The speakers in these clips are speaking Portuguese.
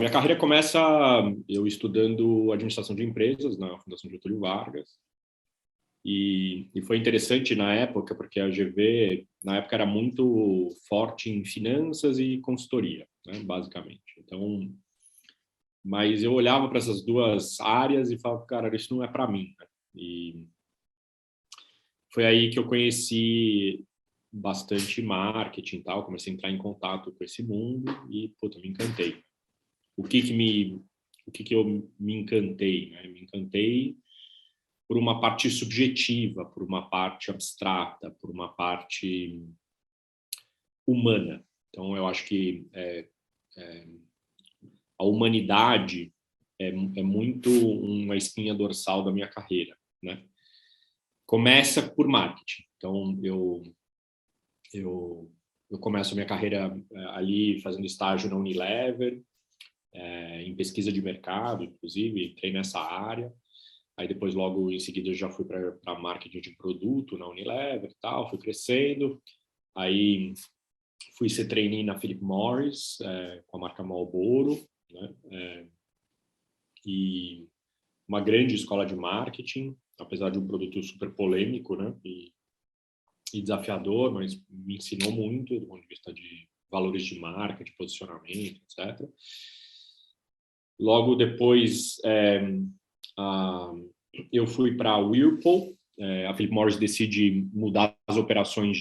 minha carreira começa eu estudando administração de empresas na Fundação Getúlio Vargas. E foi interessante na época, porque a GV, na época, era muito forte em finanças e consultoria, né, basicamente. Então, mas eu olhava para essas duas áreas e falava, cara, isso não é para mim, né? E foi aí que eu conheci bastante marketing e tal, comecei a entrar em contato com esse mundo e, puta, me encantei. O que eu me encantei, né? Me encantei por uma parte subjetiva, por uma parte abstrata, por uma parte humana. Então, eu acho que a humanidade é muito uma espinha dorsal da minha carreira, né? Começa por marketing. Então, eu começo a minha carreira ali fazendo estágio na Unilever, em pesquisa de mercado, inclusive, entrei nessa área. Aí depois, logo em seguida, eu já fui para marketing de produto na Unilever e tal, fui crescendo. Aí fui ser trainee na Philip Morris, com a marca Marlboro, né? E uma grande escola de marketing, apesar de um produto super polêmico, né? E desafiador, mas me ensinou muito do ponto de vista de valores de marca, de posicionamento, etc. Logo depois, eu fui para a Whirlpool. A Philip Morris decide mudar as operações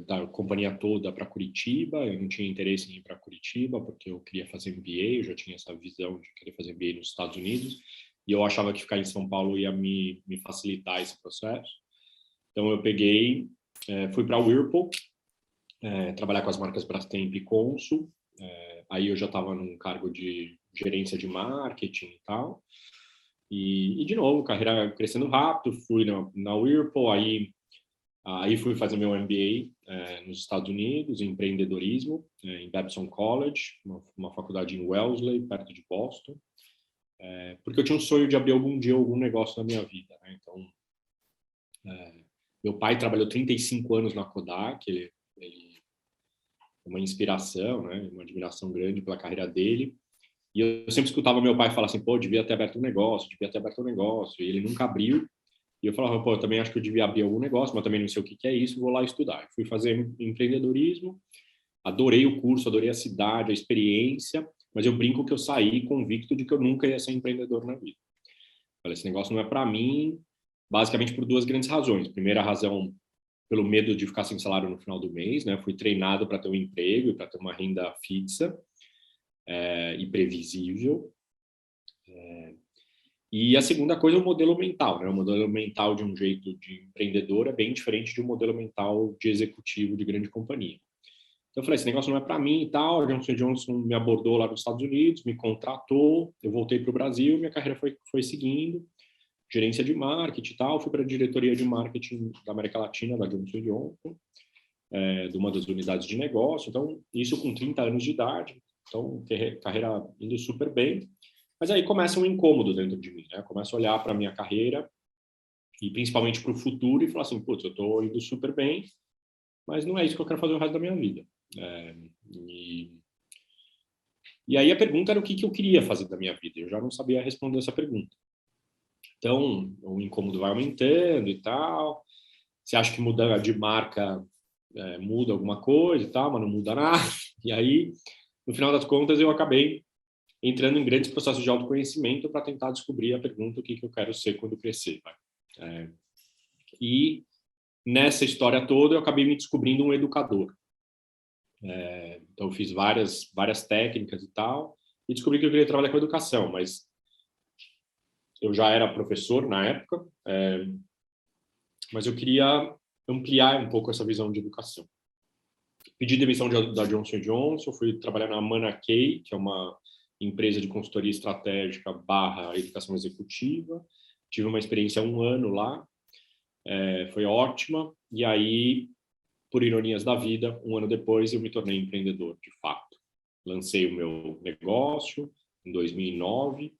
da companhia toda para Curitiba. Eu não tinha interesse em ir para Curitiba, porque eu queria fazer MBA, eu já tinha essa visão de querer fazer MBA nos Estados Unidos, e eu achava que ficar em São Paulo ia me facilitar esse processo. Então eu peguei, fui para a Whirlpool, trabalhar com as marcas Brastemp e Consul. Aí eu já estava num cargo de gerência de marketing e tal. E de novo, carreira crescendo rápido, fui na Whirlpool, aí fui fazer meu MBA nos Estados Unidos, em empreendedorismo, em Babson College, uma faculdade em Wellesley, perto de Boston, porque eu tinha um sonho de abrir algum dia algum negócio na minha vida, né? Então, meu pai trabalhou 35 anos na Kodak, ele é uma inspiração, né? Uma admiração grande pela carreira dele. E eu sempre escutava meu pai falar assim, pô, devia ter aberto um negócio, devia ter aberto um negócio, e ele nunca abriu. E eu falava, pô, eu também acho que eu devia abrir algum negócio, mas também não sei o que é isso, vou lá estudar. Fui fazer empreendedorismo, adorei o curso, adorei a cidade, a experiência, mas eu brinco que eu saí convicto de que eu nunca ia ser empreendedor na vida. Falei, esse negócio não é para mim, basicamente por duas grandes razões. Primeira razão, pelo medo de ficar sem salário no final do mês, né? Fui treinado para ter um emprego e para ter uma renda fixa e previsível. E a segunda coisa é o modelo mental, né? O modelo mental de um jeito de empreendedor é bem diferente de um modelo mental de executivo de grande companhia. Então eu falei, esse negócio não é para mim e tal. A Johnson Johnson me abordou lá nos Estados Unidos, me contratou, eu voltei para o Brasil, minha carreira foi seguindo, gerência de marketing e tal, fui para a diretoria de marketing da América Latina da Johnson Johnson, de uma das unidades de negócio. Então, isso com 30 anos de idade, então carreira indo super bem. Mas aí começa um incômodo dentro de mim, né? Eu começo a olhar para a minha carreira e principalmente para o futuro e falar assim, putz, eu estou indo super bem, mas não é isso que eu quero fazer o resto da minha vida. E aí a pergunta era o que eu queria fazer da minha vida. Eu já não sabia responder essa pergunta. Então, o incômodo vai aumentando e tal. Você acha que mudar de marca muda alguma coisa e tal, mas não muda nada. E aí, no final das contas, eu acabei entrando em grandes processos de autoconhecimento para tentar descobrir a pergunta o que eu quero ser quando crescer. E nessa história toda eu acabei me descobrindo um educador. Então eu fiz várias técnicas e tal e descobri que eu queria trabalhar com educação, mas eu já era professor na época, mas eu queria ampliar um pouco essa visão de educação. Pedi demissão da Johnson Johnson, fui trabalhar na Manakei, que é uma empresa de consultoria estratégica / educação executiva. Tive uma experiência 1 ano lá, foi ótima. E aí, por ironias da vida, 1 ano depois eu me tornei empreendedor, de fato. Lancei o meu negócio em 2009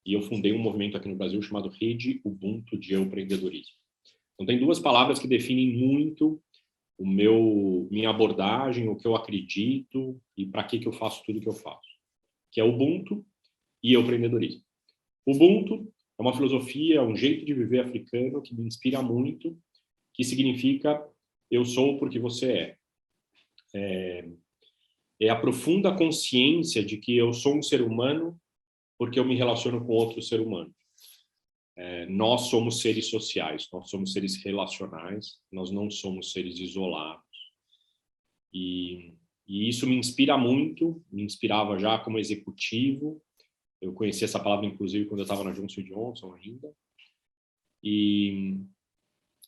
e eu fundei um movimento aqui no Brasil chamado Rede Ubuntu de Empreendedorismo. Então, tem 2 palavras que definem muito minha abordagem, o que eu acredito e para que eu faço tudo que eu faço, que é Ubuntu e empreendedorismo. Ubuntu é uma filosofia, um jeito de viver africano que me inspira muito, que significa eu sou porque você é a profunda consciência de que eu sou um ser humano porque eu me relaciono com outro ser humano. Nós somos seres sociais, nós somos seres relacionais, nós não somos seres isolados. E isso me inspira muito, me inspirava já como executivo. Eu conheci essa palavra, inclusive, quando eu estava na Johnson Johnson ainda. E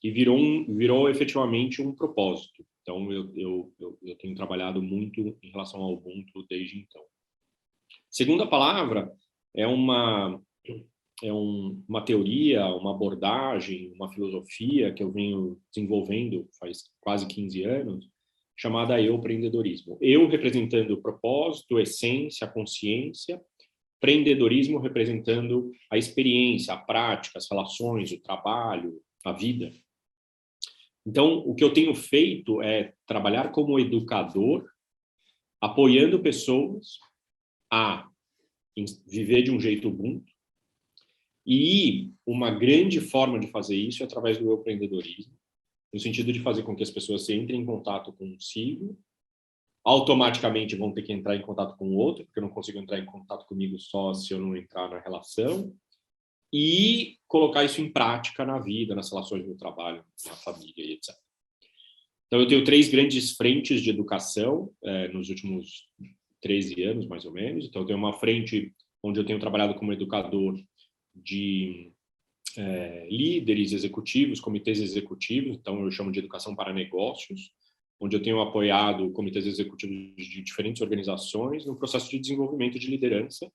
virou efetivamente um propósito. Então, eu tenho trabalhado muito em relação ao Ubuntu desde então. Segunda palavra é uma teoria, uma abordagem, uma filosofia que eu venho desenvolvendo faz quase 15 anos, chamada empreendedorismo. Eu representando o propósito, a essência, a consciência, empreendedorismo representando a experiência, a prática, as relações, o trabalho, a vida. Então, o que eu tenho feito é trabalhar como educador, apoiando pessoas a viver de um jeito Ubuntu. E uma grande forma de fazer isso é através do empreendedorismo, no sentido de fazer com que as pessoas entrem em contato consigo, automaticamente vão ter que entrar em contato com o outro, porque eu não consigo entrar em contato comigo só se eu não entrar na relação, e colocar isso em prática na vida, nas relações do trabalho, na família e etc. Então, eu tenho 3 grandes frentes de educação nos últimos 13 anos, mais ou menos. Então, eu tenho uma frente onde eu tenho trabalhado como educador de líderes executivos, comitês executivos, então eu chamo de educação para negócios, onde eu tenho apoiado comitês executivos de diferentes organizações no processo de desenvolvimento de liderança,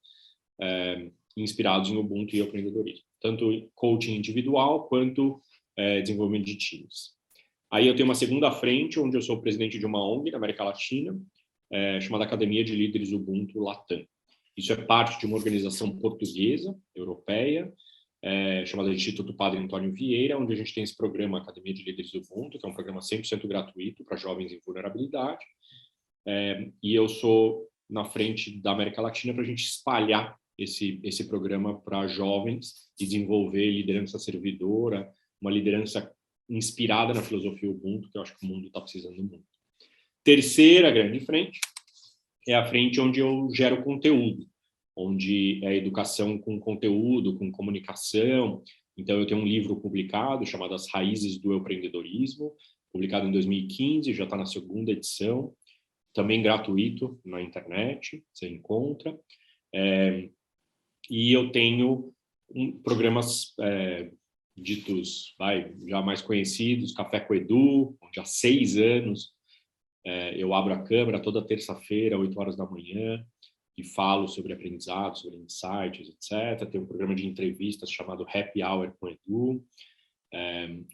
inspirados em Ubuntu e empreendedorismo, tanto coaching individual quanto desenvolvimento de times. Aí eu tenho uma segunda frente, onde eu sou presidente de uma ONG na América Latina, chamada Academia de Líderes Ubuntu Latam. Isso é parte de uma organização portuguesa, europeia, chamada Instituto Padre Antônio Vieira, onde a gente tem esse programa Academia de Líderes Ubuntu, que é um programa 100% gratuito para jovens em vulnerabilidade. E eu sou na frente da América Latina para a gente espalhar esse programa para jovens e desenvolver liderança servidora, uma liderança inspirada na filosofia Ubuntu, que eu acho que o mundo está precisando muito. Terceira grande frente é a frente onde eu gero conteúdo, onde é educação com conteúdo, com comunicação. Então, eu tenho um livro publicado chamado As Raízes do Empreendedorismo, publicado em 2015, já está na 2ª edição, também gratuito na internet, você encontra. E eu tenho programas ditos já mais conhecidos, Café com Edu, onde há 6 anos eu abro a câmera toda terça-feira, 8 horas da manhã, e falo sobre aprendizado, sobre insights, etc. Tem um programa de entrevistas chamado Happy Hour com Edu.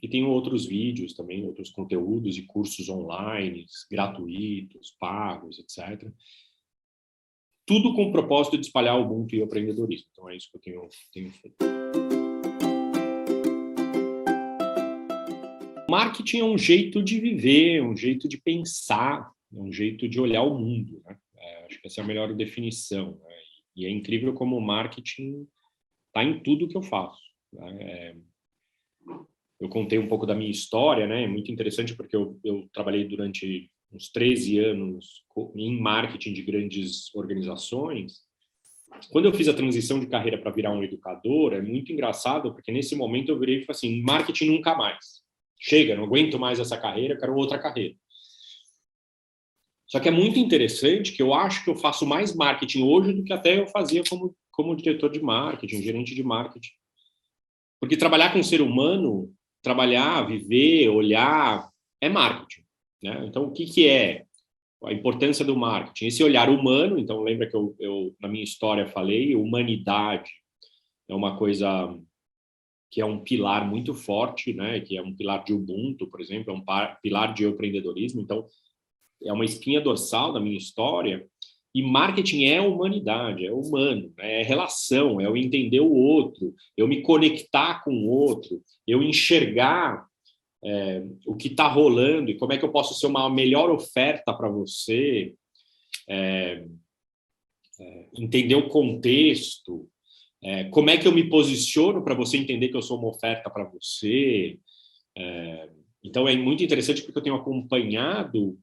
E tenho outros vídeos também, outros conteúdos e cursos online, gratuitos, pagos, etc. Tudo com o propósito de espalhar o Ubuntu e o empreendedorismo. Então, é isso que eu tenho feito. Marketing é um jeito de viver, um jeito de pensar, um jeito de olhar o mundo, né? Acho que essa é a melhor definição, né? E é incrível como o marketing está em tudo que eu faço, né? Eu contei um pouco da minha história, né? É muito interessante porque eu trabalhei durante uns 13 anos em marketing de grandes organizações. Quando eu fiz a transição de carreira para virar um educador, é muito engraçado, porque nesse momento eu virei e falei assim, marketing nunca mais. Chega, não aguento mais essa carreira, quero outra carreira. Só que é muito interessante que eu acho que eu faço mais marketing hoje do que até eu fazia como diretor de marketing, gerente de marketing. Porque trabalhar com o ser humano, trabalhar, viver, olhar, é marketing, né? Então, o que é a importância do marketing? Esse olhar humano, então lembra que eu na minha história falei, humanidade é uma coisa que é um pilar muito forte, né? Que é um pilar de Ubuntu, por exemplo, é um pilar de empreendedorismo. Então, é uma espinha dorsal da minha história. E marketing é humanidade, é humano, né? É relação, é eu entender o outro, eu me conectar com o outro, eu enxergar o que está rolando e como é que eu posso ser uma melhor oferta para você, entender o contexto, como é que eu me posiciono para você entender que eu sou uma oferta para você. Então, é muito interessante porque eu tenho acompanhado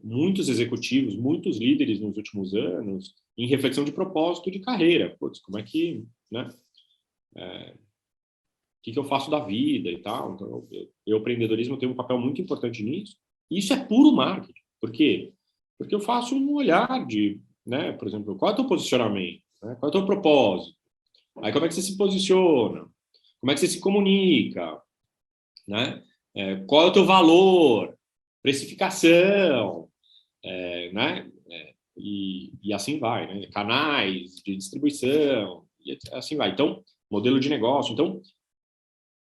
muitos executivos, muitos líderes nos últimos anos em reflexão de propósito de carreira. Putz, como é que, né? O que eu faço da vida e tal. Então, o empreendedorismo tem um papel muito importante nisso. E isso é puro marketing. Por quê? Porque eu faço um olhar de, né, por exemplo, qual é o teu posicionamento? Né? Qual é o teu propósito? Aí como é que você se posiciona? Como é que você se comunica? Né? Qual é o teu valor? Precificação? Né? E assim vai. Né? Canais de distribuição, e assim vai. Então, modelo de negócio. Então,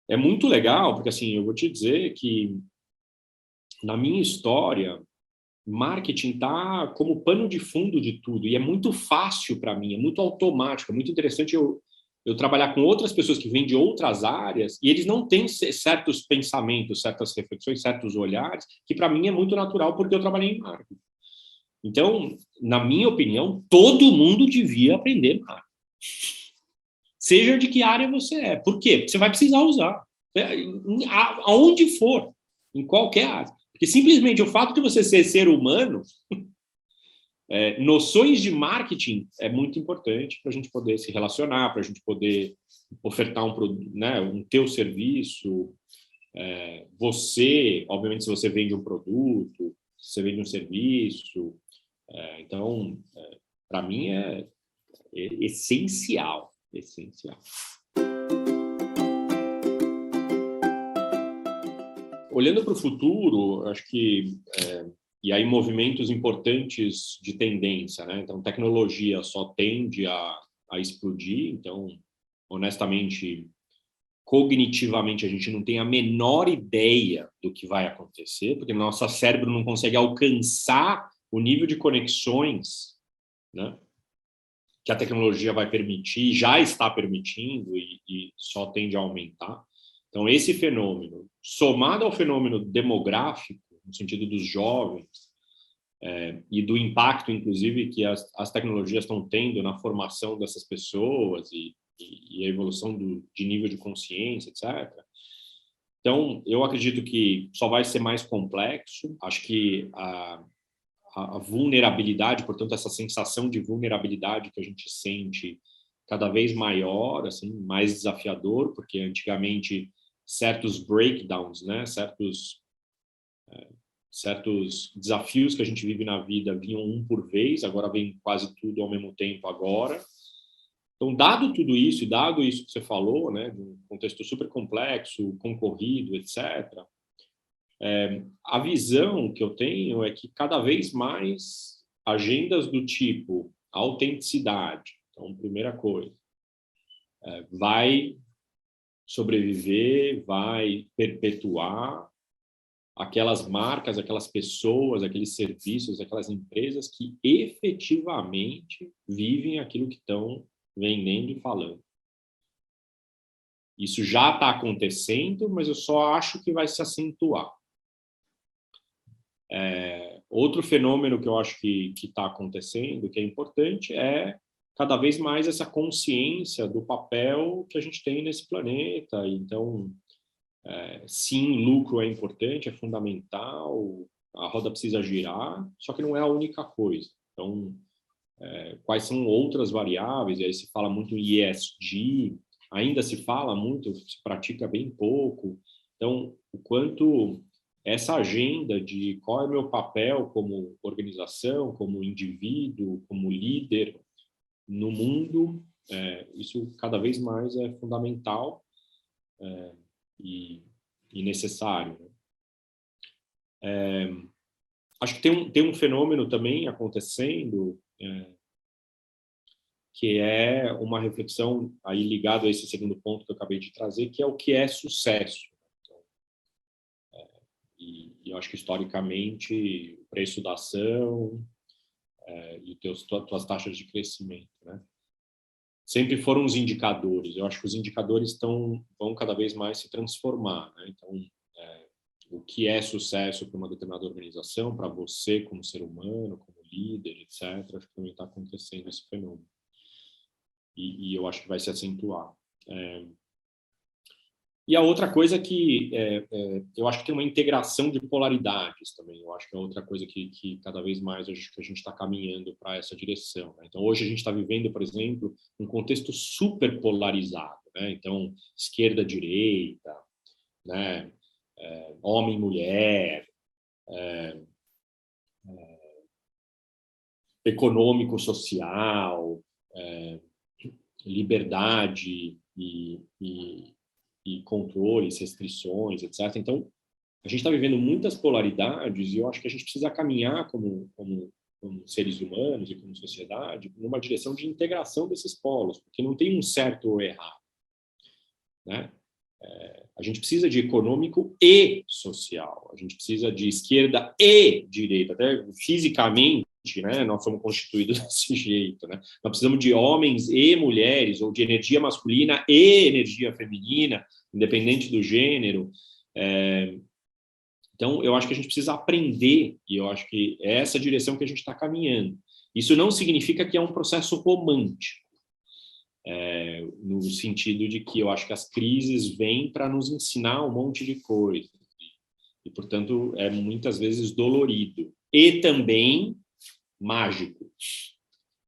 é muito legal, porque assim, eu vou te dizer que na minha história, marketing está como pano de fundo de tudo, e é muito fácil para mim, é muito automático, é muito interessante eu trabalhar com outras pessoas que vêm de outras áreas, e eles não têm certos pensamentos, certas reflexões, certos olhares, que para mim é muito natural, porque eu trabalhei em marketing. Então, na minha opinião, todo mundo devia aprender marketing. Seja de que área você é. Por quê? Porque você vai precisar usar. Aonde for, em qualquer área. Porque simplesmente o fato de você ser humano, noções de marketing é muito importante para a gente poder se relacionar, para a gente poder ofertar um teu serviço. Você, obviamente, se você vende um produto, se você vende um serviço. Então, para mim, é essencial. Essencial. Olhando para o futuro, acho que e aí movimentos importantes de tendência, né? Então, tecnologia só tende a explodir. Então, honestamente, cognitivamente, a gente não tem a menor ideia do que vai acontecer, porque nosso cérebro não consegue alcançar o nível de conexões, né, que a tecnologia vai permitir, já está permitindo e só tende a aumentar. Então, esse fenômeno, somado ao fenômeno demográfico, no sentido dos jovens, e do impacto, inclusive, que as tecnologias estão tendo na formação dessas pessoas e a evolução de nível de consciência, etc. Então, eu acredito que só vai ser mais complexo. Acho que a vulnerabilidade, portanto, essa sensação de vulnerabilidade que a gente sente cada vez maior, assim, mais desafiador, porque antigamente certos breakdowns, né, certos desafios que a gente vive na vida vinham um por vez, agora vem quase tudo ao mesmo tempo agora. Então, dado tudo isso, e dado isso que você falou, né, de um contexto super complexo, concorrido, etc., a visão que eu tenho é que cada vez mais agendas do tipo autenticidade, então, primeira coisa, vai sobreviver, vai perpetuar aquelas marcas, aquelas pessoas, aqueles serviços, aquelas empresas que efetivamente vivem aquilo que estão vendendo e falando. Isso já está acontecendo, mas eu só acho que vai se acentuar. Outro fenômeno que eu acho que está acontecendo, que é importante, é cada vez mais essa consciência do papel que a gente tem nesse planeta. Então, sim, lucro é importante, é fundamental, a roda precisa girar, só que não é a única coisa. Então, quais são outras variáveis? E aí se fala muito em ESG, ainda se fala muito, se pratica bem pouco. Então, o quanto essa agenda de qual é o meu papel como organização, como indivíduo, como líder no mundo, isso cada vez mais é fundamental e necessário. Acho que tem um fenômeno também acontecendo, que é uma reflexão aí ligado a esse segundo ponto que eu acabei de trazer, que é o que é sucesso. E eu acho que historicamente o preço da ação e tuas taxas de crescimento, né, sempre foram os indicadores. Eu acho que os indicadores vão cada vez mais se transformar, né? Então, o que é sucesso para uma determinada organização, para você como ser humano, como líder, etc. Acho que também está acontecendo esse fenômeno. E eu acho que vai se acentuar. E a outra coisa que eu acho que tem uma integração de polaridades também. Eu acho que é outra coisa que cada vez mais a gente está caminhando para essa direção, né? Então, hoje a gente está vivendo, por exemplo, um contexto super polarizado, né? Então, esquerda-direita, né? Homem-mulher, econômico-social, liberdade e controles, restrições, etc. Então, a gente está vivendo muitas polaridades e eu acho que a gente precisa caminhar como seres humanos e como sociedade numa direção de integração desses polos, porque não tem um certo ou errado, né? A gente precisa de econômico e social, a gente precisa de esquerda e direita, até fisicamente, né, nós somos constituídos desse jeito, né? Nós precisamos de homens e mulheres, ou de energia masculina e energia feminina, independente do gênero. Então, eu acho que a gente precisa aprender, e eu acho que é essa direção que a gente está caminhando. Isso não significa que é um processo romântico, no sentido de que eu acho que as crises vêm para nos ensinar um monte de coisa. E, portanto, é muitas vezes dolorido. E também mágico,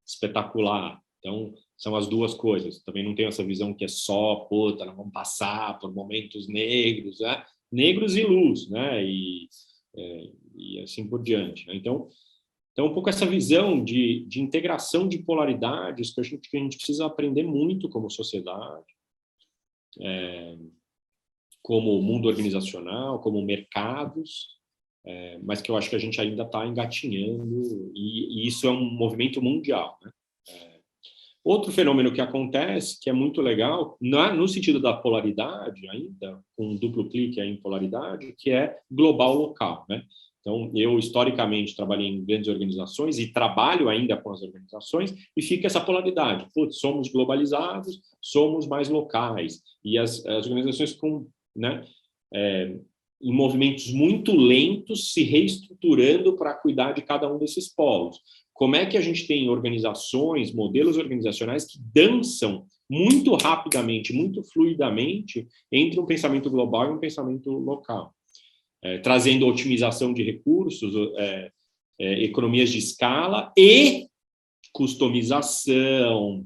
espetacular. Então, são as duas coisas. Também não tenho essa visão que é só, puta, nós vamos passar por momentos negros, né? Negros e luz, né? E assim por diante, né? Então, um pouco essa visão de integração de polaridades que a gente precisa aprender muito como sociedade, como mundo organizacional, como mercados, mas que eu acho que a gente ainda está engatinhando, e isso é um movimento mundial, né? Outro fenômeno que acontece, que é muito legal, no sentido da polaridade ainda, com um duplo clique aí em polaridade, que é global-local, né? Então, eu, historicamente, trabalhei em grandes organizações e trabalho ainda com as organizações, e fica essa polaridade. Putz, somos globalizados, somos mais locais. E as organizações com, né, em movimentos muito lentos, se reestruturando para cuidar de cada um desses polos. Como é que a gente tem organizações, modelos organizacionais que dançam muito rapidamente, muito fluidamente entre um pensamento global e um pensamento local, trazendo otimização de recursos, economias de escala e customização,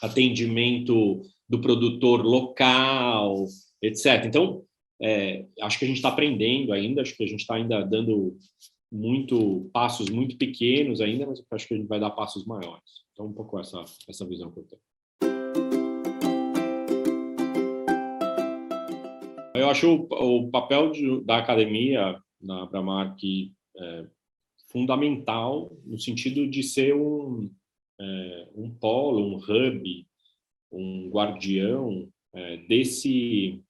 atendimento do produtor local, etc. Então, acho que a gente está aprendendo ainda, acho que a gente está ainda dando passos muito pequenos ainda, mas acho que a gente vai dar passos maiores. Então, um pouco essa visão que eu tenho. Eu acho o papel da academia na Abramark fundamental no sentido de ser um polo, um hub, um guardião desse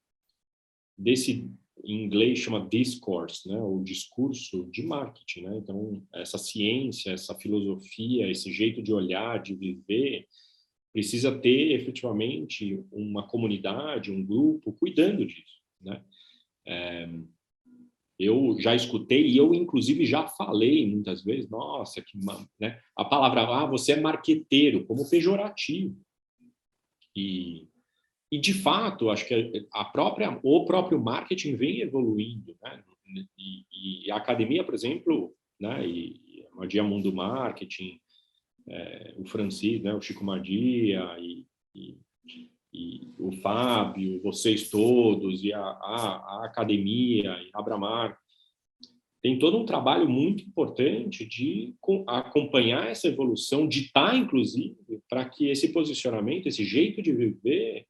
em inglês chama discourse, né, o discurso de marketing, né? Então, essa ciência, essa filosofia, esse jeito de olhar, de viver, precisa ter efetivamente uma comunidade, um grupo cuidando disso, né? Eu já escutei e eu inclusive já falei muitas vezes, nossa, né? A palavra você é marqueteiro como pejorativo. E de fato, acho que o próprio marketing vem evoluindo, né? E a academia, por exemplo, né? E a Madia Mundo Marketing, o Francisco, né? O Chico Madia e o Fábio, vocês todos, e a academia, e a Abramark, tem todo um trabalho muito importante de acompanhar essa evolução, de estar, inclusive, para que esse posicionamento, esse jeito de viver,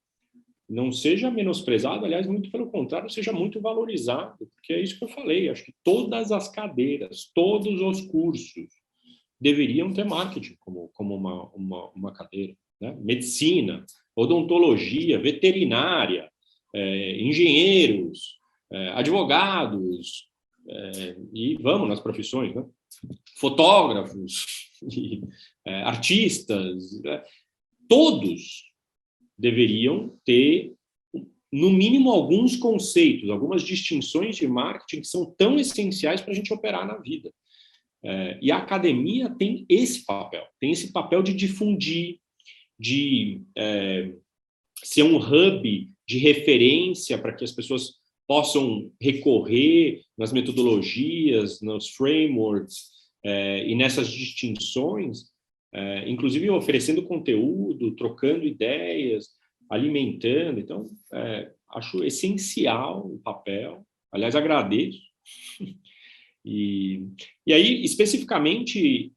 não seja menosprezado, aliás, muito pelo contrário, seja muito valorizado, porque é isso que eu falei, acho que todas as cadeiras, todos os cursos deveriam ter marketing como uma cadeira, né? Medicina, odontologia, veterinária, engenheiros, advogados, e vamos nas profissões, né? Fotógrafos, artistas, todos deveriam ter no mínimo, alguns conceitos, algumas distinções de marketing que são tão essenciais para a gente operar na vida. E a academia tem esse papel de difundir, de ser um hub de referência para que as pessoas possam recorrer nas metodologias, nos frameworks e nessas distinções, inclusive oferecendo conteúdo, trocando ideias, alimentando. Então, acho essencial o papel. Aliás, agradeço. E aí, especificamente,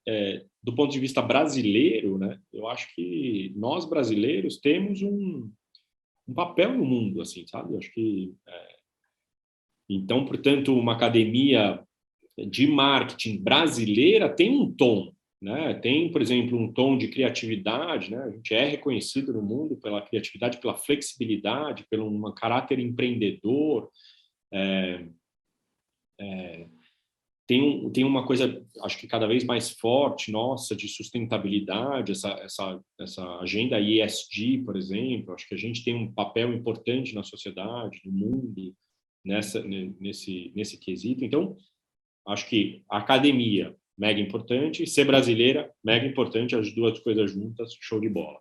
do ponto de vista brasileiro, né, eu acho que nós, brasileiros, temos um papel no mundo, assim, sabe? Eu acho que... Então, portanto, uma academia de marketing brasileira tem um tom, né? Tem, por exemplo, um tom de criatividade, né? A gente é reconhecido no mundo pela criatividade, pela flexibilidade, pelo um caráter empreendedor. Tem uma coisa, acho que cada vez mais forte, nossa, de sustentabilidade, essa agenda ESG, por exemplo. Acho que a gente tem um papel importante na sociedade, no mundo, nesse quesito. Então, acho que a academia, mega importante, ser brasileira, mega importante, as duas coisas juntas, show de bola.